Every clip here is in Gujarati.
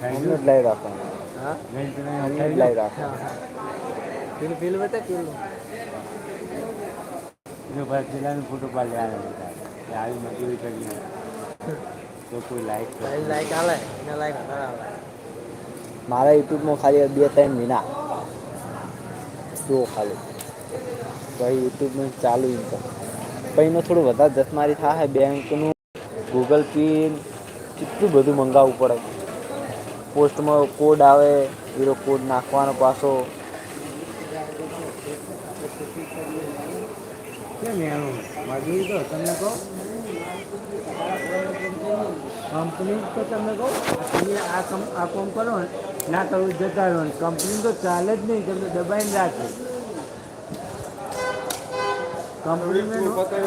हमने लाइव रखा हाँ हमने लाइव रखा પેલું બતા પેલું જો ભાઈ પેલાનો ફોટો પાડી આવી મજૂરી કરી તો કોઈ લાઈક લાઈક આલે ને લાઈક કરાવે મારા યુટ્યુબમાં ખાલી 2-3 મહિના જો ખાલી ભાઈ યુટ્યુબમાં ચાલુ ઇન્કમ પછી એનો થોડું વધારે જસમારી થાય બેંકનું ગૂગલ પે કેટલું બધું મંગાવવું પડે પોસ્ટમાં કોડ આવે એનો કોડ નાખવાનો પાછો કેમ એનું મજૂરી તો તમને કહો કંપની તો તમને કહો તમે આ કામ કરો ને ના કરવું જતા રહો ને કંપની તો ચાલે જ નહીં તમને દબાઈને રાખે કંપની મોટો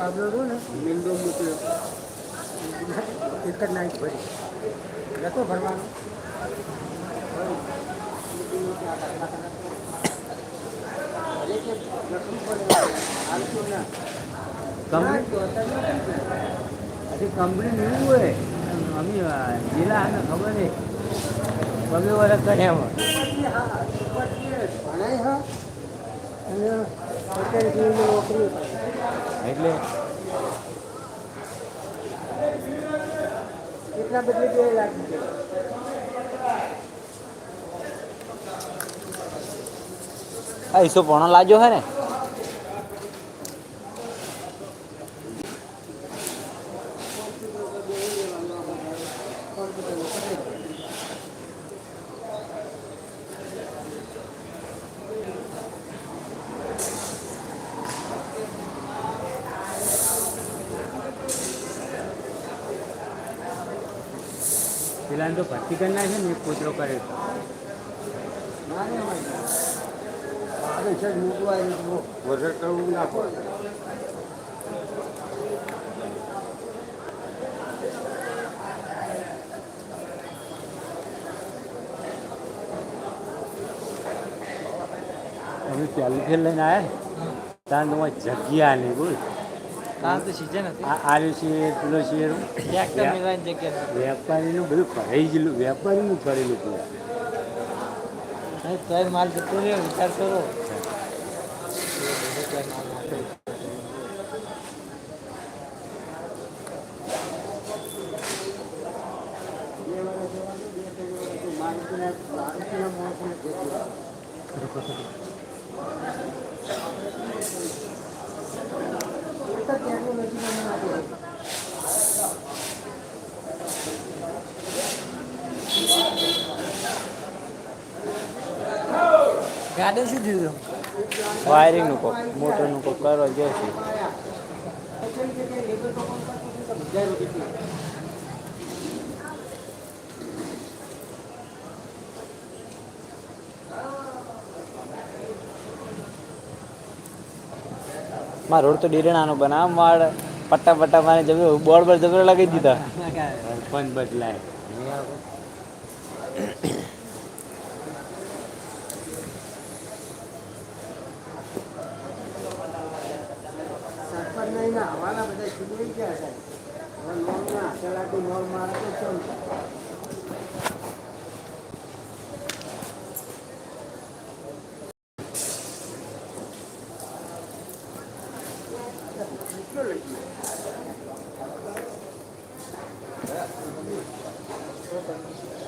બાબલો હતો ને મિલડો મોકલ્યો એક જ નાઈટ ભરી નતો ભરવાનો કંપની નહીં હોય અમે જિલ્લા ને ખબર નહીં પગે વર્ષ કર્યા ભણાય હા અને સરકારી જીવની નોકરી એટલે કેટલા બદલે 2 લાખ આ ઈસો પોણો લાગ્યો હે ને પેલા તો ભરતી કરી નાખે ને એક કોતરો કરે વર્ષ કરવું નાખો અમે પહેલી ફેર લઈને આવ્યા ત્યાં તમારે જગ્યા નહીં બોલ કામ તો સીઝન હતી આર્યું છે પેલો છે ટ્રેક્ટર મિલાની જગ્યા વેપારીનું બધું કરાઈ ગયેલું વેપારીનું કરેલું હતું ત્રણ માલ જતો રહ્યો વિચાર કરો ગાડી શું થયું વાયરિંગનું કોક મોટરનું કોક કરવા ગયો છે મારો રોડ તો ડીરેણાનો બનાવ માળ પટ્ટા મારે જબરો બોર્ડ પર જબરો લગાવી દીધા પણ બદલાય હવાના બધા છૂટી ગયા હતા નોર્મના ચલાટી નોર મારે તો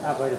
હા ભાઈ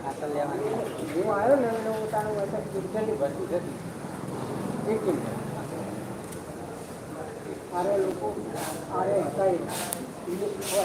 ખાતર લેવાની હું આવ્યો ને એને હું તારું વરસાદ કેટલી ભરતી થતી એક અરે લોકો અરે કઈ હોય